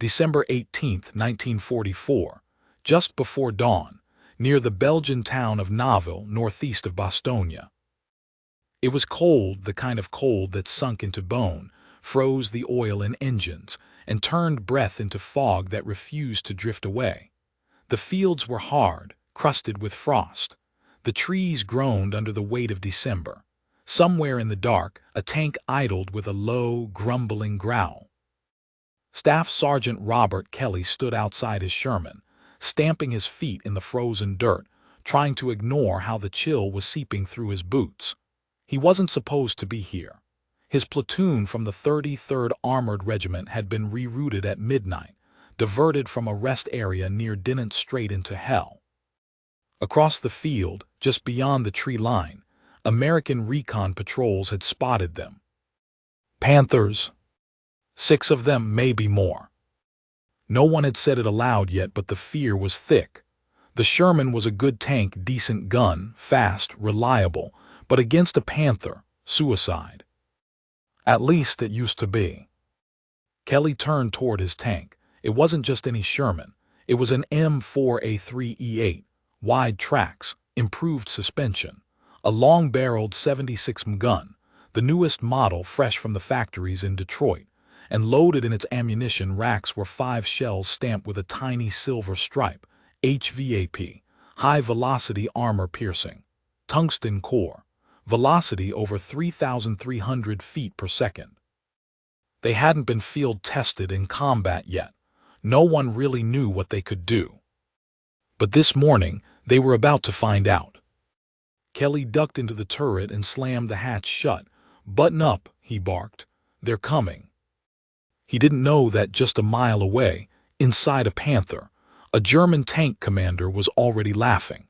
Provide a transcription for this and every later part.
December 18, 1944, just before dawn, near the Belgian town of Navel, northeast of Bastogne. It was cold, the kind of cold that sunk into bone, froze the oil in engines, and turned breath into fog that refused to drift away. The fields were hard, crusted with frost. The trees groaned under the weight of December. Somewhere in the dark, a tank idled with a low, grumbling growl. Staff Sergeant Robert Kelly stood outside his Sherman, stamping his feet in the frozen dirt, trying to ignore how the chill was seeping through his boots. He wasn't supposed to be here. His platoon from the 33rd Armored Regiment had been rerouted at midnight, diverted from a rest area near Dinant straight into hell. Across the field, just beyond the tree line, American recon patrols had spotted them. Panthers. 6 of them, maybe more. No one had said it aloud yet, but the fear was thick. The Sherman was a good tank, decent gun, fast, reliable, but against a Panther, suicide. At least it used to be. Kelly turned toward his tank. It wasn't just any Sherman. It was an M4A3E8, wide tracks, improved suspension, a long-barreled 76mm gun, the newest model fresh from the factories in Detroit, and loaded in its ammunition racks were 5 shells stamped with a tiny silver stripe, HVAP, high-velocity armor piercing, tungsten core, velocity over 3,300 feet per second. They hadn't been field tested in combat yet. No one really knew what they could do. But this morning, they were about to find out. Kelly ducked into the turret and slammed the hatch shut. "Button up," he barked. "They're coming." He didn't know that just a mile away, inside a Panther, a German tank commander was already laughing.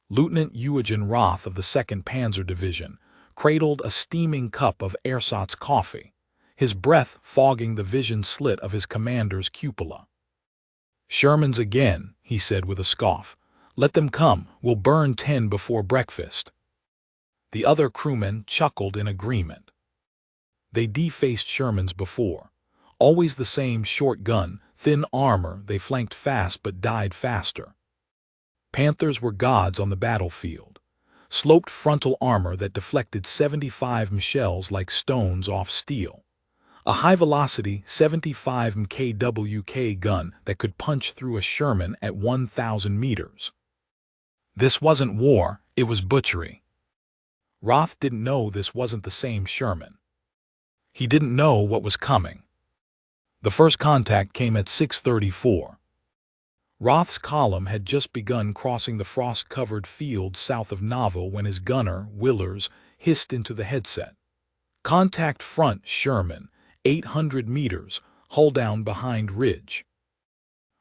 Lieutenant Eugen Roth of the 2nd Panzer Division cradled a steaming cup of ersatz coffee, his breath fogging the vision slit of his commander's cupola. "Shermans again," he said with a scoff. "Let them come, we'll burn 10 before breakfast." The other crewmen chuckled in agreement. They defaced Shermans before. Always the same short gun, thin armor, they flanked fast but died faster. Panthers were gods on the battlefield. Sloped frontal armor that deflected 75 shells like stones off steel. A high-velocity 75 kWk gun that could punch through a Sherman at 1,000 meters. This wasn't war, it was butchery. Roth didn't know this wasn't the same Sherman. He didn't know what was coming. The first contact came at 6:34. Roth's column had just begun crossing the frost-covered field south of Navel when his gunner, Willers, hissed into the headset. "Contact front, Sherman, 800 meters, hull down behind ridge."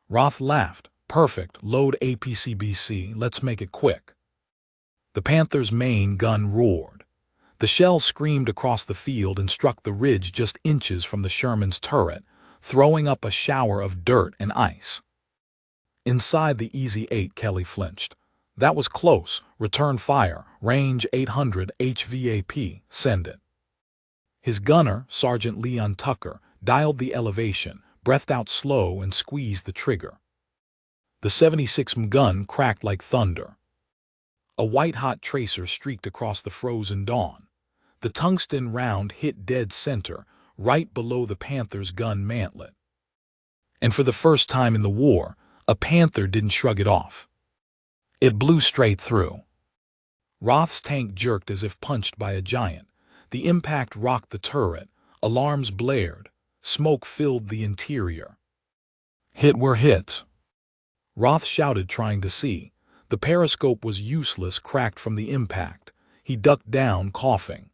Roth laughed. "Perfect, load APCBC, let's make it quick." The Panther's main gun roared. The shell screamed across the field and struck the ridge just inches from the Sherman's turret, throwing up a shower of dirt and ice. Inside the Easy 8, Kelly flinched. "That was close. Return fire. Range 800 HVAP. Send it." His gunner, Sergeant Leon Tucker, dialed the elevation, breathed out slow, and squeezed the trigger. The 76mm gun cracked like thunder. A white-hot tracer streaked across the frozen dawn. The tungsten round hit dead center, right below the Panther's gun mantlet. And for the first time in the war, a Panther didn't shrug it off. It blew straight through. Roth's tank jerked as if punched by a giant. The impact rocked the turret. Alarms blared. Smoke filled the interior. "Hit were hit," Roth shouted, trying to see. The periscope was useless, cracked from the impact. He ducked down, coughing.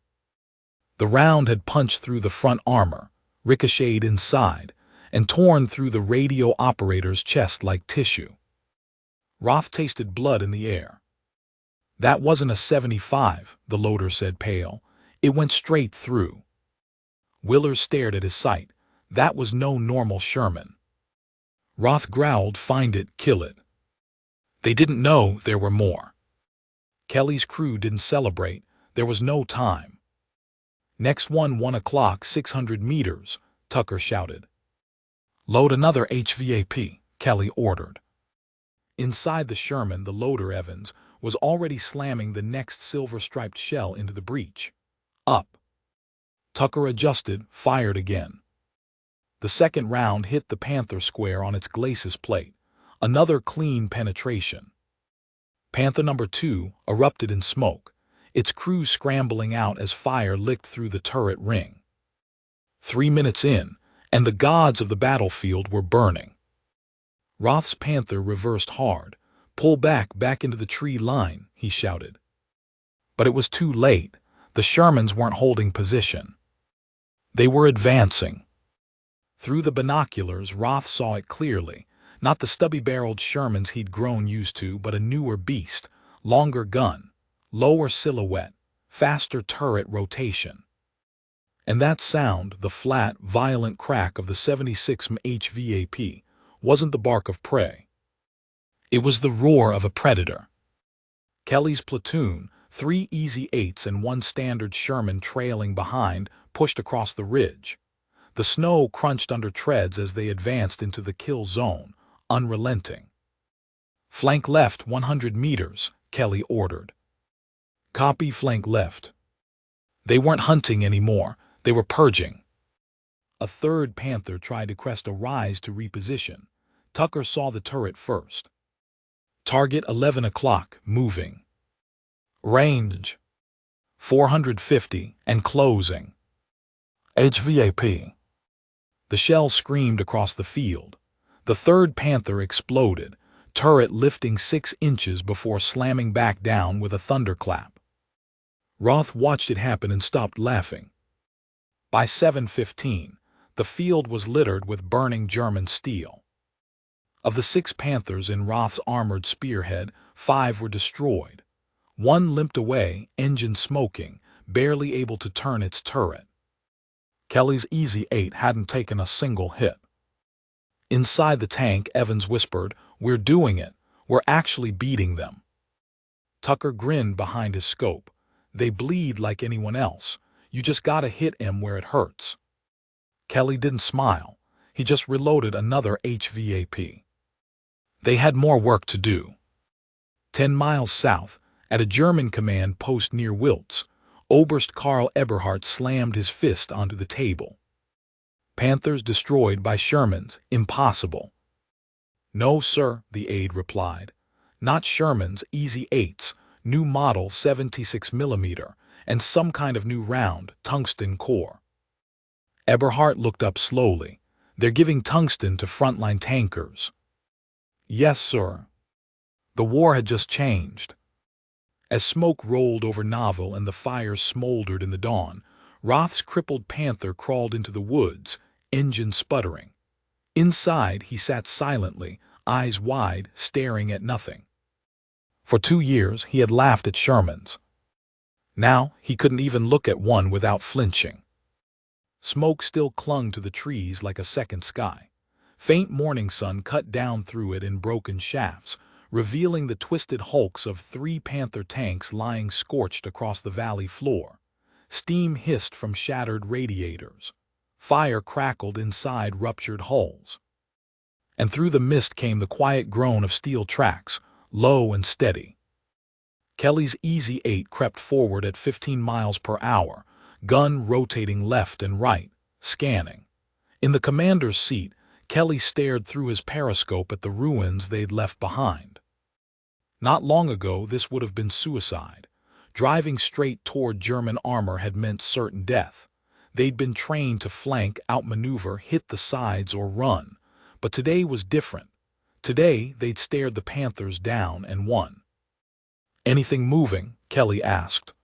The round had punched through the front armor, ricocheted inside, and torn through the radio operator's chest like tissue. Roth tasted blood in the air. "That wasn't a 75, the loader said, pale. "It went straight through." Willers stared at his sight. "That was no normal Sherman." Roth growled, "Find it, kill it." They didn't know there were more. Kelly's crew didn't celebrate. There was no time. "Next one, 1 o'clock, 600 meters, Tucker shouted. Load another HVAP, Kelly ordered. Inside the Sherman, the loader, Evans, was already slamming the next silver-striped shell into the breech. Up. Tucker adjusted, fired again. The second round hit the Panther square on its glacis plate. Another clean penetration. Panther number 2 erupted in smoke, its crew scrambling out as fire licked through the turret ring. 3 minutes in, and the gods of the battlefield were burning. Roth's Panther reversed hard. "Pull back into the tree line," he shouted. But it was too late. The Shermans weren't holding position. They were advancing. Through the binoculars, Roth saw it clearly. Not the stubby-barreled Shermans he'd grown used to, but a newer beast, longer gun, lower silhouette, faster turret rotation. And that sound, the flat, violent crack of the 76 HVAP, wasn't the bark of prey. It was the roar of a predator. Kelly's platoon, 3 Easy 8s and 1 standard Sherman trailing behind, pushed across the ridge. The snow crunched under treads as they advanced into the kill zone, unrelenting. "Flank left 100 meters, Kelly ordered. "Copy, flank left." They weren't hunting anymore, they were purging. A third Panther tried to crest a rise to reposition. Tucker saw the turret first. Target 11 o'clock, moving. Range 450 and closing. HVAP. The shell screamed across the field. The third Panther exploded, turret lifting 6 inches before slamming back down with a thunderclap. Roth watched it happen and stopped laughing. By 7:15, the field was littered with burning German steel. Of the 6 Panthers in Roth's armored spearhead, 5 were destroyed. 1 limped away, engine smoking, barely able to turn its turret. Kelly's Easy 8 hadn't taken a single hit. Inside the tank, Evans whispered, "We're doing it. We're actually beating them." Tucker grinned behind his scope. "They bleed like anyone else. You just gotta hit 'em where it hurts." Kelly didn't smile. He just reloaded another HVAP. They had more work to do. 10 miles south, at a German command post near Wiltz, Oberst Karl Eberhardt slammed his fist onto the table. "Panthers destroyed by Shermans. Impossible." "No, sir," the aide replied. "Not Shermans, Easy 8s, new model 76 mm, and some kind of new round, tungsten core." Eberhardt looked up slowly. "They're giving tungsten to frontline tankers." "Yes, sir." The war had just changed. As smoke rolled over Naval and the fires smoldered in the dawn, Roth's crippled Panther crawled into the woods, engine sputtering. Inside, he sat silently, eyes wide, staring at nothing. For 2 years, he had laughed at Shermans. Now, he couldn't even look at one without flinching. Smoke still clung to the trees like a second sky. Faint morning sun cut down through it in broken shafts, revealing the twisted hulks of 3 Panther tanks lying scorched across the valley floor. Steam hissed from shattered radiators. Fire crackled inside ruptured hulls. And through the mist came the quiet groan of steel tracks, low and steady. Kelly's Easy 8 crept forward at 15 miles per hour, gun rotating left and right, scanning. In the commander's seat, Kelly stared through his periscope at the ruins they'd left behind. Not long ago, this would have been suicide. Driving straight toward German armor had meant certain death. They'd been trained to flank, outmaneuver, hit the sides, or run. But today was different. Today, they'd stared the Panthers down and won. "Anything moving?" Kelly asked.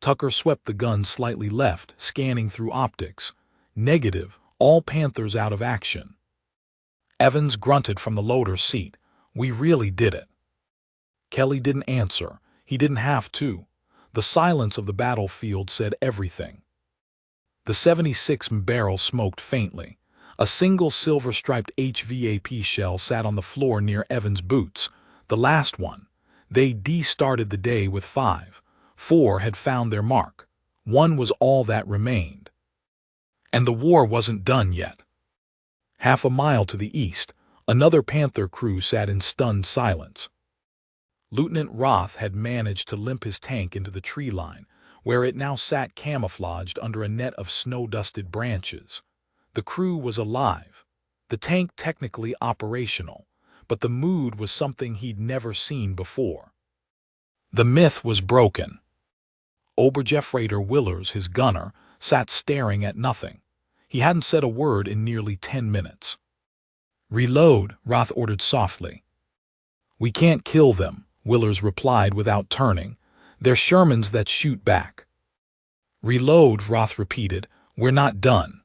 Tucker swept the gun slightly left, scanning through optics. "Negative, all Panthers out of action." Evans grunted from the loader's seat. "We really did it." Kelly didn't answer. He didn't have to. The silence of the battlefield said everything. The 76 barrel smoked faintly. A single silver-striped HVAP shell sat on the floor near Evans' boots. The last one. They de-started the day with 5. 4 had found their mark. 1 was all that remained. And the war wasn't done yet. Half a mile to the east, another Panther crew sat in stunned silence. Lieutenant Roth had managed to limp his tank into the tree line, where it now sat camouflaged under a net of snow-dusted branches. The crew was alive, the tank technically operational, but the mood was something he'd never seen before. The myth was broken. Oberjefreiter Willers, his gunner, sat staring at nothing. He hadn't said a word in nearly 10 minutes. "Reload," Roth ordered softly. "We can't kill them," Willers replied without turning. "They're Shermans that shoot back." "Reload," Roth repeated. "We're not done."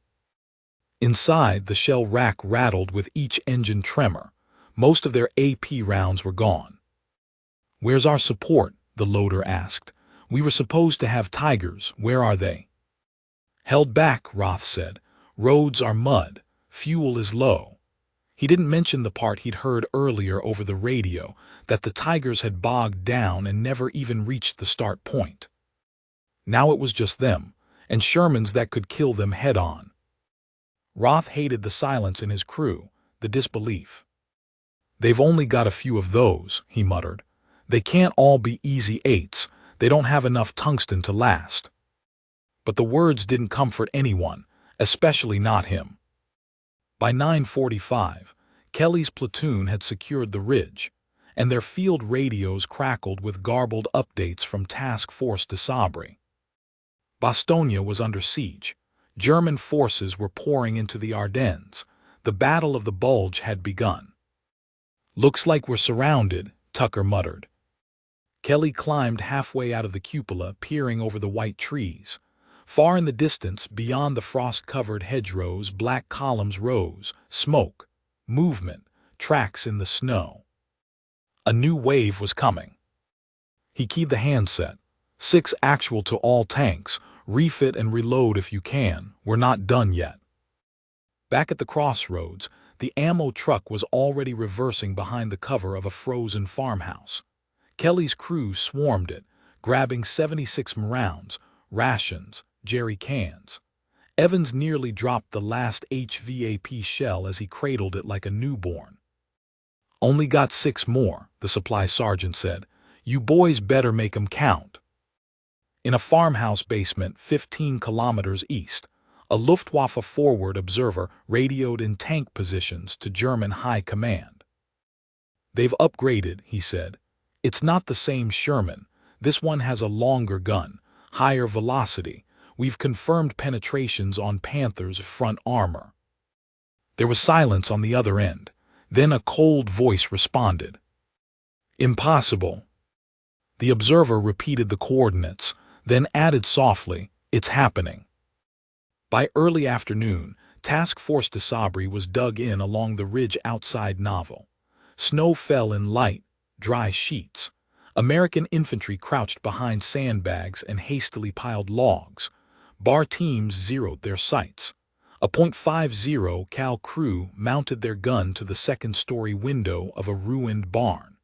Inside, the shell rack rattled with each engine tremor. Most of their AP rounds were gone. "Where's our support?" the loader asked. "We were supposed to have Tigers. Where are they?" "Held back," Roth said. "Roads are mud. Fuel is low." He didn't mention the part he'd heard earlier over the radio, that the Tigers had bogged down and never even reached the start point. Now it was just them, and Shermans that could kill them head-on. Roth hated the silence in his crew, the disbelief. "They've only got a few of those," he muttered. "They can't all be easy 8s. They don't have enough tungsten to last." But the words didn't comfort anyone, especially not him. By 9:45, Kelly's platoon had secured the ridge, and their field radios crackled with garbled updates from Task Force de Sabri. Bastogne was under siege. German forces were pouring into the Ardennes. The Battle of the Bulge had begun. "Looks like we're surrounded," Tucker muttered. Kelly climbed halfway out of the cupola, peering over the white trees. Far in the distance, beyond the frost-covered hedgerows, black columns rose, smoke, movement, tracks in the snow. A new wave was coming. He keyed the handset. 6 actual to all tanks. Refit and reload if you can. We're not done yet. Back at the crossroads, the ammo truck was already reversing behind the cover of a frozen farmhouse. Kelly's crew swarmed it, grabbing 76 rounds, rations, jerry cans. Evans nearly dropped the last HVAP shell as he cradled it like a newborn. "Only got 6 more," the supply sergeant said. "You boys better make 'em count." In a farmhouse basement 15 kilometers east, a Luftwaffe forward observer radioed in tank positions to German high command. "They've upgraded," he said. "It's not the same Sherman. This one has a longer gun, higher velocity. We've confirmed penetrations on Panthers' front armor." There was silence on the other end. Then a cold voice responded. "Impossible." The observer repeated the coordinates, then added softly, "It's happening." By early afternoon, Task Force de Sabri was dug in along the ridge outside Naval. Snow fell in light, dry sheets. American infantry crouched behind sandbags and hastily piled logs. Bar teams zeroed their sights. A .50 cal crew mounted their gun to the second-story window of a ruined barn.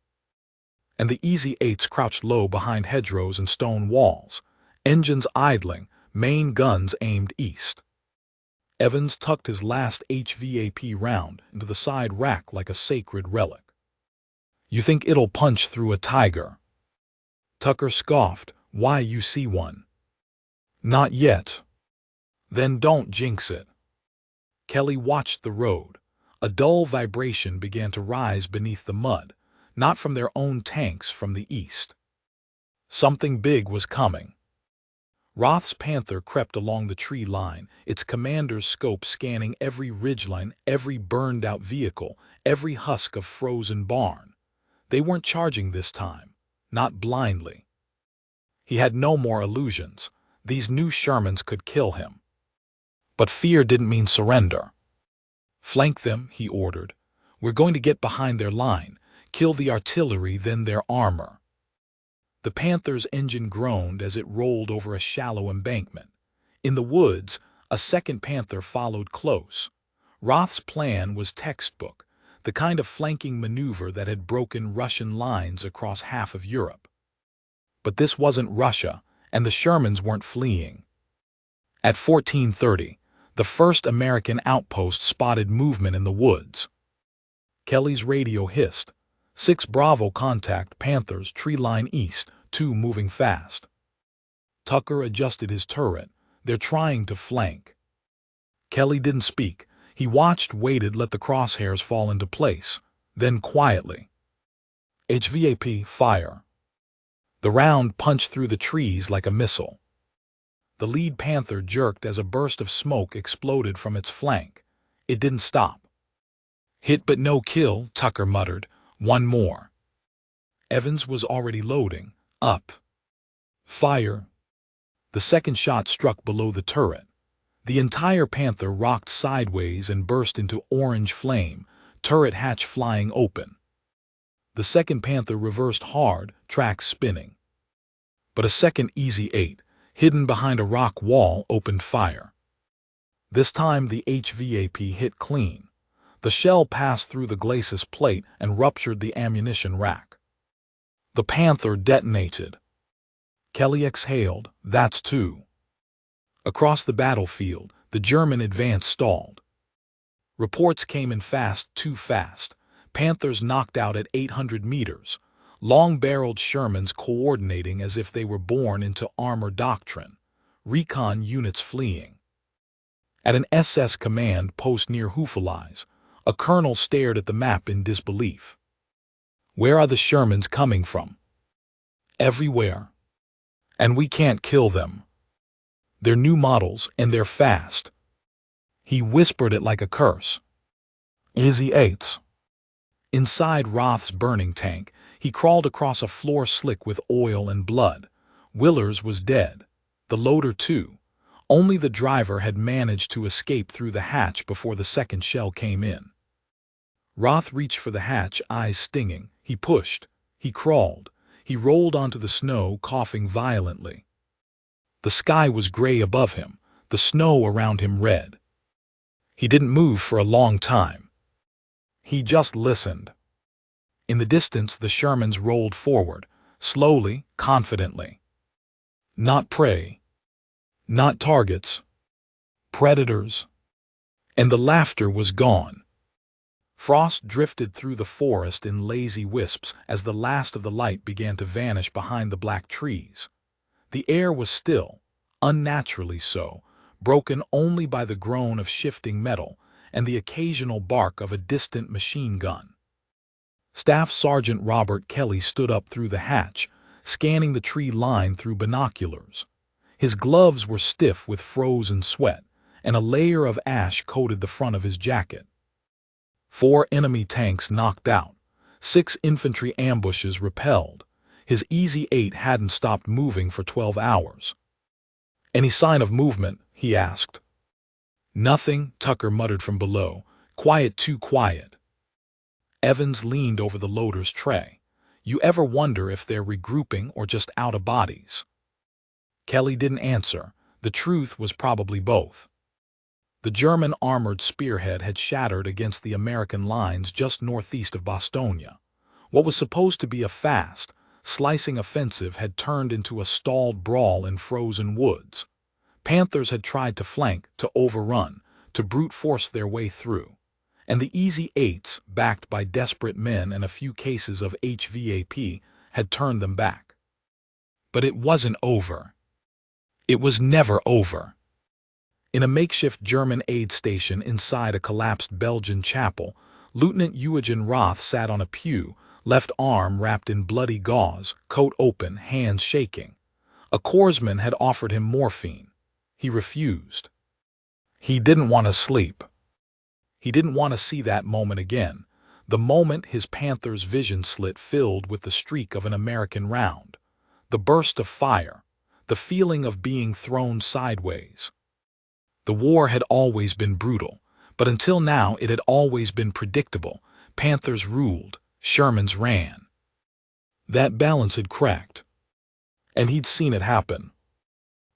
And the Easy 8s crouched low behind hedgerows and stone walls, engines idling, main guns aimed east. Evans tucked his last HVAP round into the side rack like a sacred relic. "You think it'll punch through a Tiger?" Tucker scoffed. "Why, you see one." "Not yet." "Then don't jinx it." Kelly watched the road. A dull vibration began to rise beneath the mud, not from their own tanks, from the east. Something big was coming. Roth's Panther crept along the tree line, its commander's scope scanning every ridgeline, every burned-out vehicle, every husk of frozen barn. They weren't charging this time, not blindly. He had no more illusions. These new Shermans could kill him. But fear didn't mean surrender. "Flank them," he ordered. "We're going to get behind their line, kill the artillery, then their armor." The Panther's engine groaned as it rolled over a shallow embankment. In the woods, a second Panther followed close. Roth's plan was textbook, the kind of flanking maneuver that had broken Russian lines across half of Europe. But this wasn't Russia, and the Shermans weren't fleeing. At 14:30, The first American outpost spotted movement in the woods. Kelly's radio hissed. 6 Bravo contact, Panthers, tree line east, 2 moving fast. Tucker adjusted his turret. They're trying to flank. Kelly didn't speak. He watched, waited, let the crosshairs fall into place. Then quietly. HVAP, fire. The round punched through the trees like a missile. The lead Panther jerked as a burst of smoke exploded from its flank. It didn't stop. Hit but no kill, Tucker muttered. One more. Evans was already loading. Up. Fire. The second shot struck below the turret. The entire Panther rocked sideways and burst into orange flame, turret hatch flying open. The second Panther reversed hard, tracks spinning. But a second Easy 8, hidden behind a rock wall, opened fire. This time the HVAP hit clean. The shell passed through the glacis plate and ruptured the ammunition rack. The Panther detonated. Kelly exhaled. That's 2. Across the battlefield, the German advance stalled. Reports came in fast, too fast. Panthers knocked out at 800 meters. Long-barreled Shermans coordinating as if they were born into armor doctrine. Recon units fleeing. At an SS command post near Hufvudstaden, a colonel stared at the map in disbelief. Where are the Shermans coming from? Everywhere. And we can't kill them. They're new models, and they're fast. He whispered it like a curse. Easy 8s. Inside Roth's burning tank, he crawled across a floor slick with oil and blood. Willers was dead. The loader too. Only the driver had managed to escape through the hatch before the second shell came in. Roth reached for the hatch, eyes stinging. He pushed. He crawled. He rolled onto the snow, coughing violently. The sky was gray above him, the snow around him red. He didn't move for a long time. He just listened. In the distance, the Shermans rolled forward, slowly, confidently. Not prey. Not targets. Predators. And the laughter was gone. Frost drifted through the forest in lazy wisps as the last of the light began to vanish behind the black trees. The air was still, unnaturally so, broken only by the groan of shifting metal and the occasional bark of a distant machine gun. Staff Sergeant Robert Kelly stood up through the hatch, scanning the tree line through binoculars. His gloves were stiff with frozen sweat, and a layer of ash coated the front of his jacket. 4 enemy tanks knocked out, 6 infantry ambushes repelled. His Easy 8 hadn't stopped moving for 12 hours. Any sign of movement? He asked. Nothing, Tucker muttered from below. Quiet, too quiet. Evans leaned over the loader's tray. You ever wonder if they're regrouping or just out of bodies? Kelly didn't answer. The truth was probably both. The German armored spearhead had shattered against the American lines just northeast of Bastogne. What was supposed to be a fast, slicing offensive had turned into a stalled brawl in frozen woods. Panthers had tried to flank, to overrun, to brute force their way through. And the Easy 8s, backed by desperate men and a few cases of HVAP, had turned them back. But it wasn't over. It was never over. In a makeshift German aid station inside a collapsed Belgian chapel, Lieutenant Eugen Roth sat on a pew, left arm wrapped in bloody gauze, coat open, hands shaking. A corpsman had offered him morphine. He refused. He didn't want to sleep. He didn't want to see that moment again, the moment his Panther's vision slit filled with the streak of an American round, the burst of fire, the feeling of being thrown sideways. The war had always been brutal, but until now it had always been predictable. Panthers ruled, Shermans ran. That balance had cracked, and he'd seen it happen.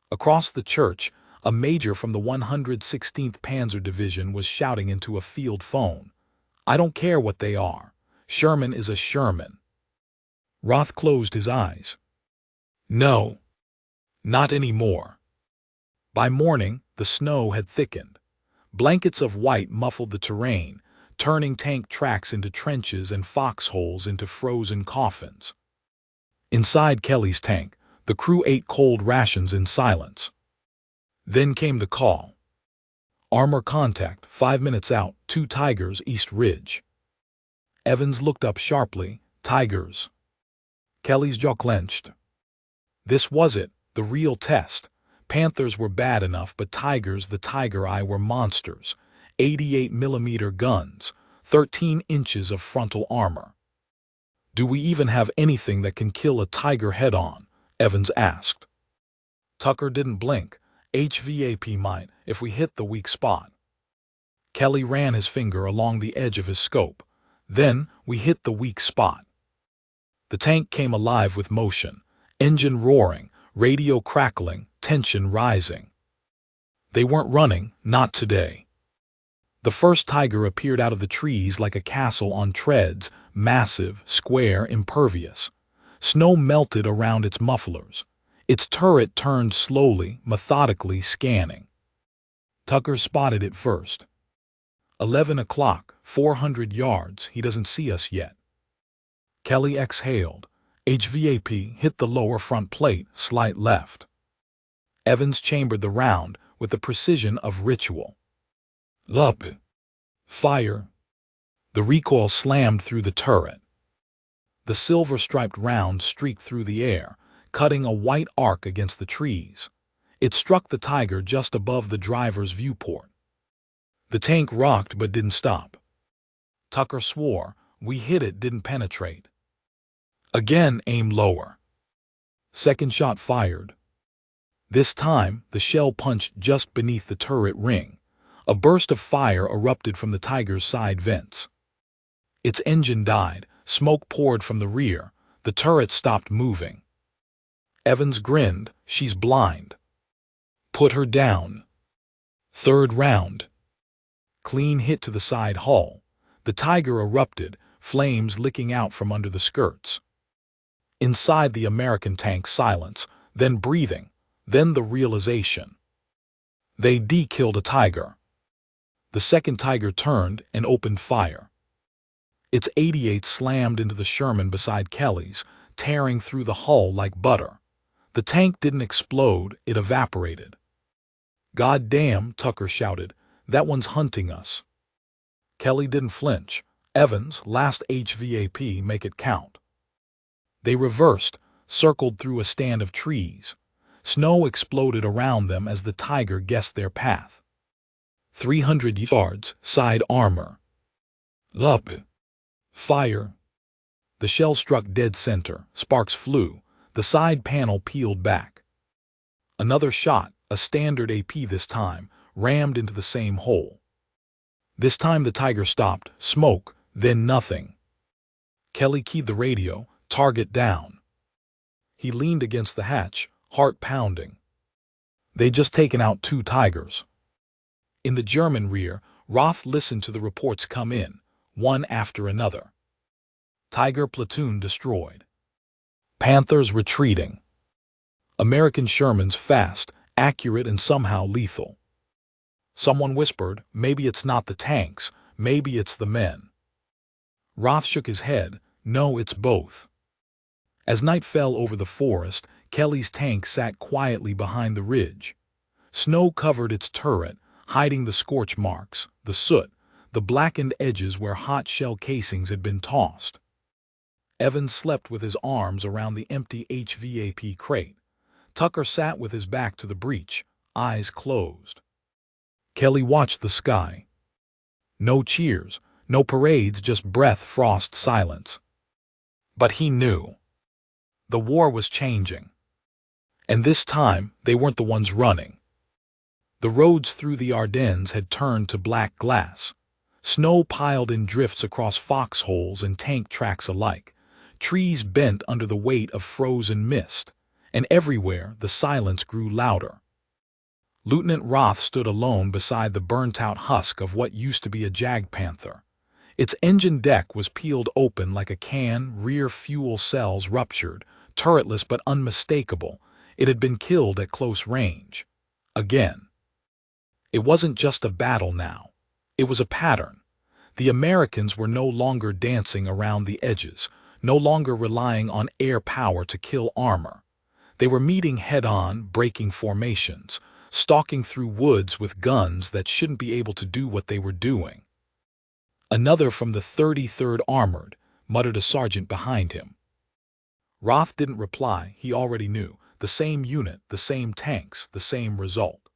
Across the church, a major from the 116th Panzer Division was shouting into a field phone. I don't care what they are. Sherman is a Sherman. Roth closed his eyes. No, not anymore. By morning, the snow had thickened. Blankets of white muffled the terrain, turning tank tracks into trenches and foxholes into frozen coffins. Inside Kelly's tank, the crew ate cold rations in silence. Then came the call. Armor contact, 5 minutes out, 2 Tigers, East Ridge. Evans looked up sharply. Tigers. Kelly's jaw clenched. This was it, the real test. Panthers were bad enough, but Tigers, the Tiger Eye, were monsters. 88mm guns, 13 inches of frontal armor. Do we even have anything that can kill a Tiger head-on? Evans asked. Tucker didn't blink. HVAP might, if we hit the weak spot. Kelly ran his finger along the edge of his scope. Then we hit the weak spot. The tank came alive with motion, engine roaring, radio crackling, tension rising. They weren't running, not today. The first Tiger appeared out of the trees like a castle on treads, massive, square, impervious. Snow melted around its mufflers. Its turret turned slowly, methodically, scanning. Tucker spotted it first. 11 o'clock, 400 yards, he doesn't see us yet. Kelly exhaled. HVAP hit the lower front plate, slight left. Evans chambered the round with the precision of ritual. Up. Fire. The recoil slammed through the turret. The silver-striped round streaked through the air, cutting a white arc against the trees. It struck the Tiger just above the driver's viewport. The tank rocked but didn't stop. Tucker swore, we hit it, didn't penetrate. Again, aim lower. Second shot fired. This time, the shell punched just beneath the turret ring. A burst of fire erupted from the Tiger's side vents. Its engine died, smoke poured from the rear, the turret stopped moving. Evans grinned, she's blind. Put her down. Third round. Clean hit to the side hull. The Tiger erupted, flames licking out from under the skirts. Inside the American tank, silence, then breathing, then the realization. They de-killed a Tiger. The second Tiger turned and opened fire. Its 88 slammed into the Sherman beside Kelly's, tearing through the hull like butter. The tank didn't explode, it evaporated. God damn, Tucker shouted, that one's hunting us. Kelly didn't flinch. Evans, last HVAP, make it count. They reversed, circled through a stand of trees. Snow exploded around them as the Tiger guessed their path. 300 yards, side armor. Up. Fire. The shell struck dead center, sparks flew, the side panel peeled back. Another shot, a standard AP this time, rammed into the same hole. This time the Tiger stopped, smoke, then nothing. Kelly keyed the radio, target down. He leaned against the hatch, heart pounding. They'd just taken out 2 Tigers. In the German rear, Roth listened to the reports come in, one after another. Tiger platoon destroyed. Panthers retreating. American Shermans fast, accurate, and somehow lethal. Someone whispered, maybe it's not the tanks, maybe it's the men. Roth shook his head, no, it's both. As night fell over the forest, Kelly's tank sat quietly behind the ridge. Snow covered its turret, hiding the scorch marks, the soot, the blackened edges where hot shell casings had been tossed. Evans slept with his arms around the empty HVAP crate. Tucker sat with his back to the breach, eyes closed. Kelly watched the sky. No cheers, no parades, just breath, frost, silence. But he knew. The war was changing. And this time, they weren't the ones running. The roads through the Ardennes had turned to black glass. Snow piled in drifts across foxholes and tank tracks alike. Trees bent under the weight of frozen mist. And everywhere, the silence grew louder. Lieutenant Roth stood alone beside the burnt-out husk of what used to be a Jag Panther. Its engine deck was peeled open like a can, rear fuel cells ruptured, turretless but unmistakable. It had been killed at close range. Again. It wasn't just a battle now. It was a pattern. The Americans were no longer dancing around the edges, no longer relying on air power to kill armor. They were meeting head-on, breaking formations, stalking through woods with guns that shouldn't be able to do what they were doing. "Another from the 33rd Armored," muttered a sergeant behind him. Roth didn't reply. He already knew. The same unit, the same tanks, the same result.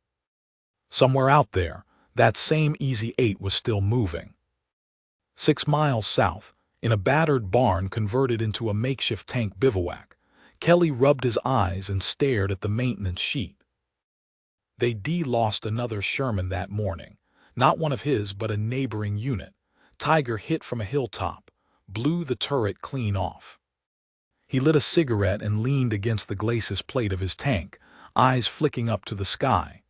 Somewhere out there, that same Easy 8 was still moving. 6 miles south, in a battered barn converted into a makeshift tank bivouac, Kelly rubbed his eyes and stared at the maintenance sheet. They'd lost another Sherman that morning. Not one of his, but a neighboring unit. Tiger hit from a hilltop, blew the turret clean off. He lit a cigarette and leaned against the glacis plate of his tank, eyes flicking up to the sky.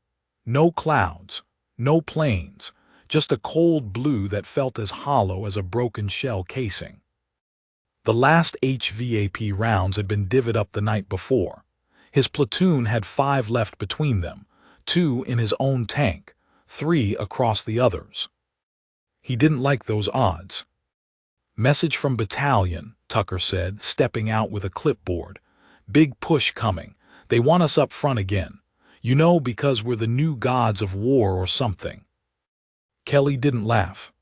No clouds, no planes, just a cold blue that felt as hollow as a broken shell casing. The last HVAP rounds had been divvied up the night before. His platoon had 5 left between them, 2 in his own tank, 3 across the others. He didn't like those odds. "Message from battalion," Tucker said, stepping out with a clipboard. "Big push coming. They want us up front again. You know, because we're the new gods of war or something." Kelly didn't laugh.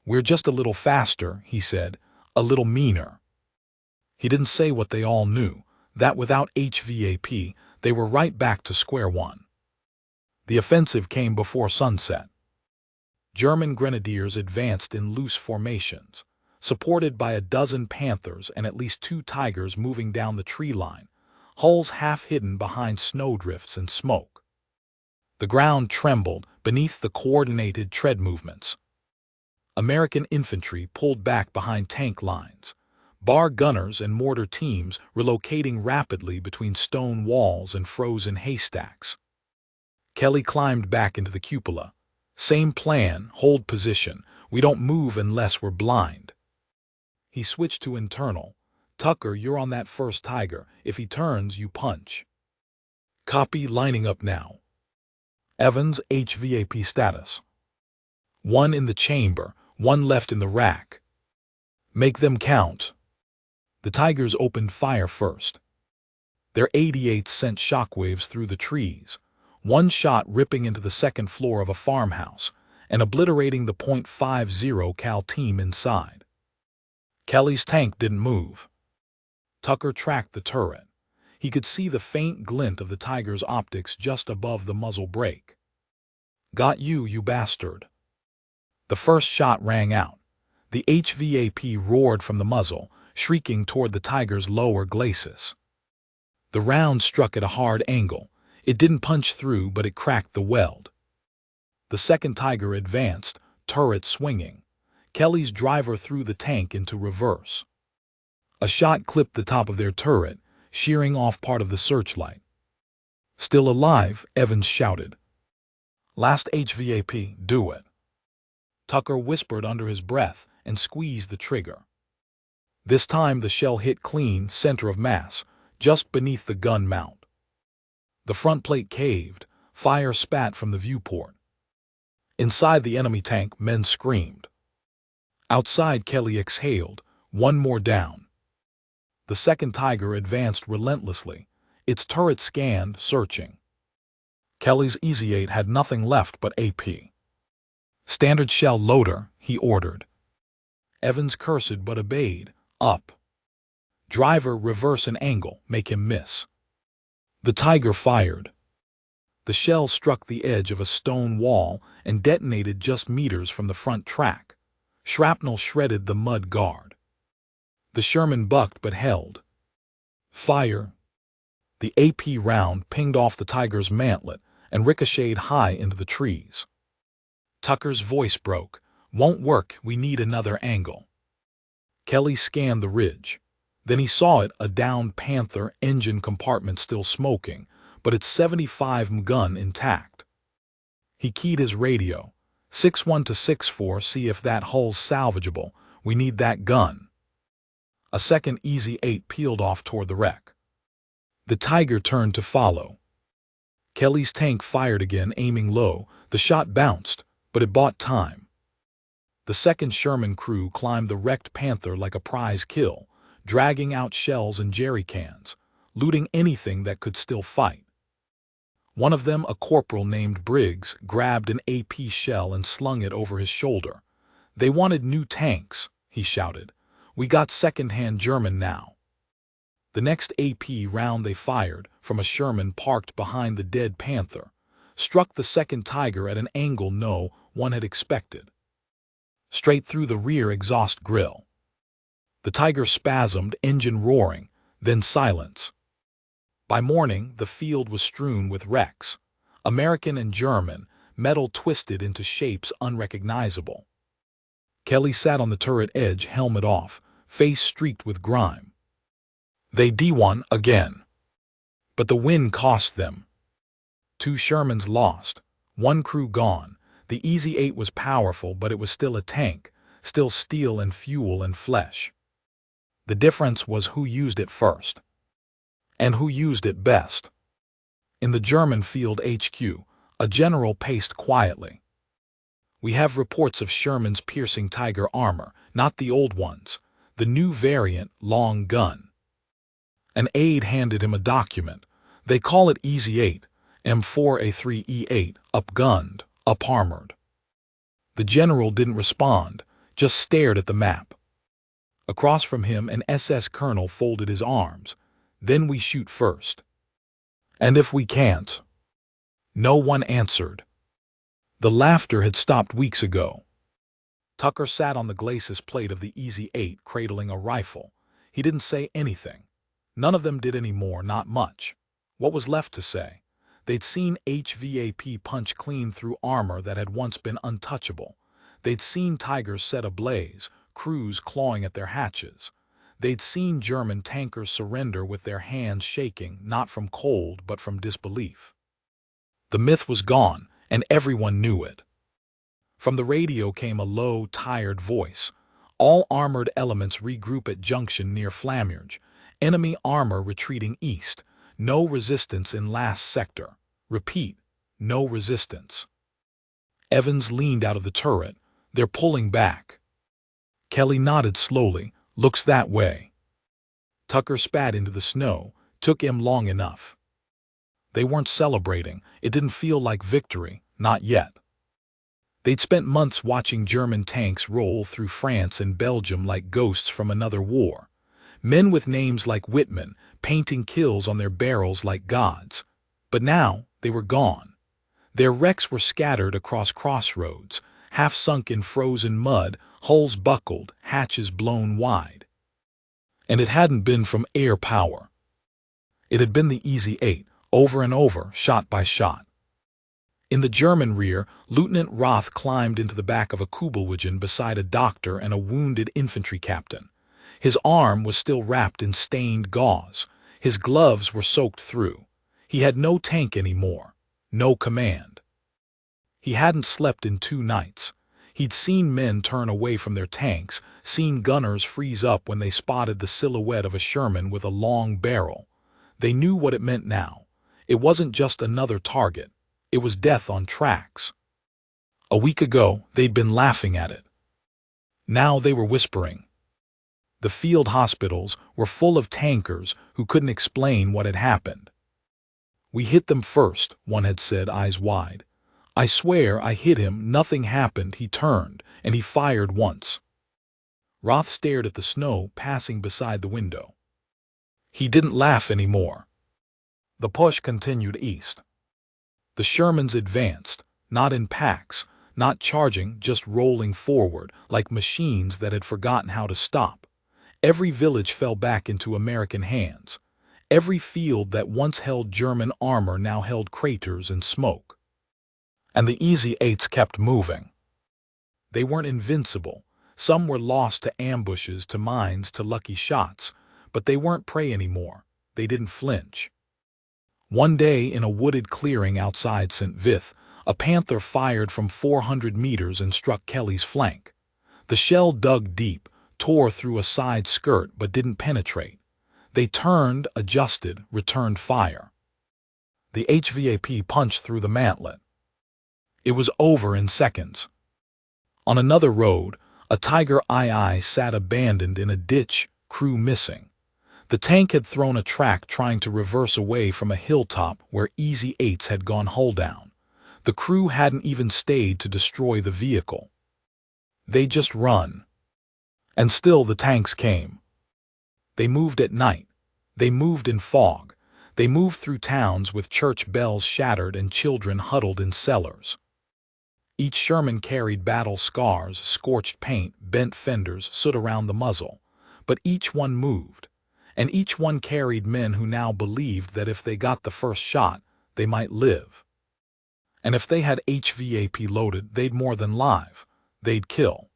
"We're just a little faster," he said, "a little meaner." He didn't say what they all knew, that without HVAP, they were right back to square one. The offensive came before sunset. German grenadiers advanced in loose formations, supported by a dozen Panthers and at least 2 Tigers moving down the tree line, hulls half hidden behind snowdrifts and smoke. The ground trembled beneath the coordinated tread movements. American infantry pulled back behind tank lines, bar gunners and mortar teams relocating rapidly between stone walls and frozen haystacks. Kelly climbed back into the cupola. "Same plan, hold position. We don't move unless we're blind." He switched to internal. "Tucker, you're on that first Tiger. If he turns, you punch." "Copy, lining up now." Evans, HVAP status. 1 in the chamber, 1 left in the rack. "Make them count." The Tigers opened fire first. Their 88s sent shockwaves through the trees, 1 shot ripping into the second floor of a farmhouse and obliterating the .50 cal team inside. Kelly's tank didn't move. Tucker tracked the turret. He could see the faint glint of the Tiger's optics just above the muzzle brake. "Got you, you bastard." The first shot rang out. The HVAP roared from the muzzle, shrieking toward the Tiger's lower glacis. The round struck at a hard angle. It didn't punch through, but it cracked the weld. The second Tiger advanced, turret swinging. Kelly's driver threw the tank into reverse. A shot clipped the top of their turret, shearing off part of the searchlight. "Still alive," Evans shouted. "Last HVAP, do it." Tucker whispered under his breath and squeezed the trigger. This time the shell hit clean, center of mass, just beneath the gun mount. The front plate caved, fire spat from the viewport. Inside the enemy tank, men screamed. Outside, Kelly exhaled, 1 more down. The second Tiger advanced relentlessly, its turret scanned, searching. Kelly's Easy 8 had nothing left but AP. "Standard shell loader," he ordered. Evans cursed but obeyed. "Up." "Driver, reverse an angle, make him miss." The Tiger fired. The shell struck the edge of a stone wall and detonated just meters from the front track. Shrapnel shredded the mud guard. The Sherman bucked but held. "Fire." The AP round pinged off the Tiger's mantlet and ricocheted high into the trees. Tucker's voice broke. "Won't work, we need another angle." Kelly scanned the ridge. Then he saw it, a downed Panther engine compartment still smoking, but its 75 gun intact. He keyed his radio. 61 to 64, see if that hull's salvageable. We need that gun. A second Easy 8 peeled off toward the wreck. The Tiger turned to follow. Kelly's tank fired again, aiming low. The shot bounced, but it bought time. The second Sherman crew climbed the wrecked Panther like a prize kill, dragging out shells and jerry cans, looting anything that could still fight. One of them, a corporal named Briggs, grabbed an AP shell and slung it over his shoulder. "They wanted new tanks," he shouted. "We got second-hand German now." The next AP round they fired, from a Sherman parked behind the dead Panther, struck the second Tiger at an angle no one had expected, straight through the rear exhaust grill. The Tiger spasmed, engine roaring, then silence. By morning, the field was strewn with wrecks, American and German, metal twisted into shapes unrecognizable. Kelly sat on the turret edge, helmet off, face streaked with grime. They D1 again. But the win cost them. 2 Shermans lost, 1 crew gone. The Easy 8 was powerful, but it was still a tank, still steel and fuel and flesh. The difference was who used it first. And who used it best. In the German field HQ, a general paced quietly. "We have reports of Sherman's piercing Tiger armor, not the old ones, the new variant, long gun." An aide handed him a document. "They call it Easy 8, M4A3E8, up-gunned, up-armored." The general didn't respond, just stared at the map. Across from him, an SS colonel folded his arms. "Then we shoot first. And if we can't?" No one answered. The laughter had stopped weeks ago. Tucker sat on the glacis plate of the Easy 8, cradling a rifle. He didn't say anything. None of them did anymore, not much. What was left to say? They'd seen HVAP punch clean through armor that had once been untouchable. They'd seen Tigers set ablaze, crews clawing at their hatches. They'd seen German tankers surrender with their hands shaking, not from cold but from disbelief. The myth was gone, and everyone knew it. From the radio came a low, tired voice. "All armored elements regroup at junction near Flamurge. Enemy armor retreating east. No resistance in last sector. Repeat, no resistance." Evans leaned out of the turret. "They're pulling back." Kelly nodded slowly. "Looks that way." Tucker spat into the snow. "Took him long enough." They weren't celebrating. It didn't feel like victory, not yet. They'd spent months watching German tanks roll through France and Belgium like ghosts from another war. Men with names like Whitman, painting kills on their barrels like gods. But now they were gone. Their wrecks were scattered across crossroads, half sunk in frozen mud, hulls buckled, hatches blown wide. And it hadn't been from air power. It had been the Easy 8, over and over, shot by shot. In the German rear, Lieutenant Roth climbed into the back of a Kubelwagen beside a doctor and a wounded infantry captain. His arm was still wrapped in stained gauze. His gloves were soaked through. He had no tank anymore, no command. He hadn't slept in 2 nights. He'd seen men turn away from their tanks, seen gunners freeze up when they spotted the silhouette of a Sherman with a long barrel. They knew what it meant now. It wasn't just another target. It was death on tracks. A week ago, they'd been laughing at it. Now they were whispering. The field hospitals were full of tankers who couldn't explain what had happened. "We hit them first," one had said, eyes wide. "I swear I hit him, nothing happened, he turned, and he fired once." Roth stared at the snow passing beside the window. He didn't laugh anymore. The push continued east. The Shermans advanced, not in packs, not charging, just rolling forward, like machines that had forgotten how to stop. Every village fell back into American hands. Every field that once held German armor now held craters and smoke. And the Easy 8s kept moving. They weren't invincible. Some were lost to ambushes, to mines, to lucky shots, but they weren't prey anymore. They didn't flinch. One day, in a wooded clearing outside St. Vith, a Panther fired from 400 meters and struck Kelly's flank. The shell dug deep, tore through a side skirt, but didn't penetrate. They turned, adjusted, returned fire. The HVAP punched through the mantlet. It was over in seconds. On another road, a Tiger II sat abandoned in a ditch, crew missing. The tank had thrown a track trying to reverse away from a hilltop where Easy 8s had gone hull down. The crew hadn't even stayed to destroy the vehicle. They'd just run. And still the tanks came. They moved at night. They moved in fog. They moved through towns with church bells shattered and children huddled in cellars. Each Sherman carried battle scars, scorched paint, bent fenders, soot around the muzzle. But each one moved. And each one carried men who now believed that if they got the first shot, they might live. And if they had HVAP loaded, they'd more than live. They'd kill.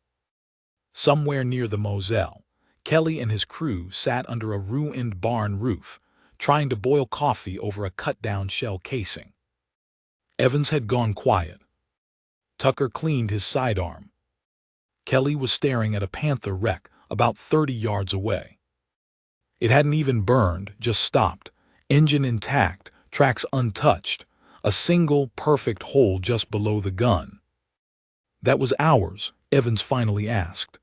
Somewhere near the Moselle, Kelly and his crew sat under a ruined barn roof, trying to boil coffee over a cut-down shell casing. Evans had gone quiet. Tucker cleaned his sidearm. Kelly was staring at a Panther wreck about 30 yards away. It hadn't even burned, just stopped, engine intact, tracks untouched, a single perfect hole just below the gun. "That was ours?" Evans finally asked.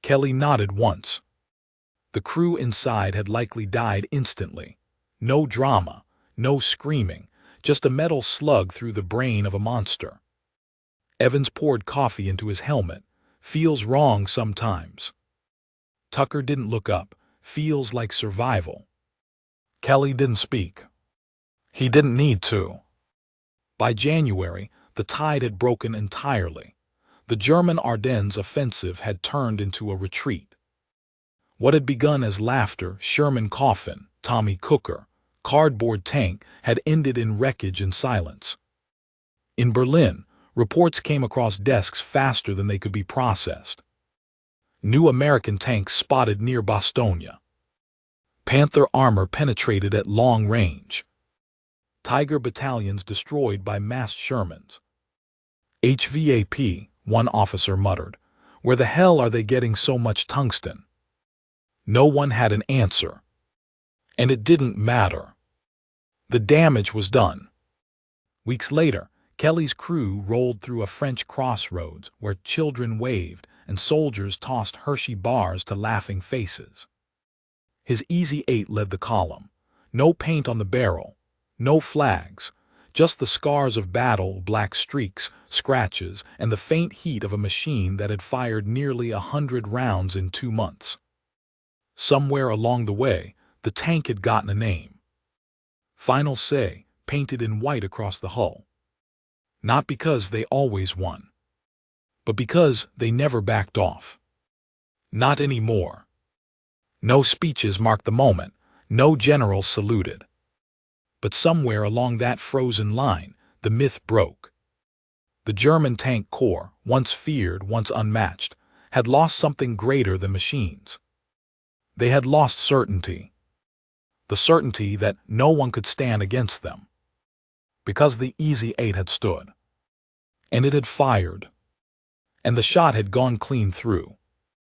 Kelly nodded once. The crew inside had likely died instantly. No drama, no screaming, just a metal slug through the brain of a monster. Evans poured coffee into his helmet. "Feels wrong sometimes." Tucker didn't look up. "Feels like survival." Kelly didn't speak. He didn't need to. By January, the tide had broken entirely. The German Ardennes offensive had turned into a retreat. What had begun as laughter, Sherman coffin, Tommy Cooker, cardboard tank had ended in wreckage and silence. In Berlin, reports came across desks faster than they could be processed. New American tanks spotted near Bastogne. Panther armor penetrated at long range. Tiger battalions destroyed by massed Shermans. "HVAP," one officer muttered. "Where the hell are they getting so much tungsten?" No one had an answer. And it didn't matter. The damage was done. Weeks later, Kelly's crew rolled through a French crossroads where children waved and soldiers tossed Hershey bars to laughing faces. His Easy 8 led the column. No paint on the barrel. No flags. Just the scars of battle, black streaks, scratches, and the faint heat of a machine that had fired nearly 100 rounds in 2 months. Somewhere along the way, the tank had gotten a name. Final Say, painted in white across the hull. Not because they always won, but because they never backed off. Not anymore. No speeches marked the moment. No generals saluted. But somewhere along that frozen line, the myth broke. The German tank corps, once feared, once unmatched, had lost something greater than machines. They had lost certainty. The certainty that no one could stand against them. Because the Easy 8 had stood. And it had fired. And the shot had gone clean through.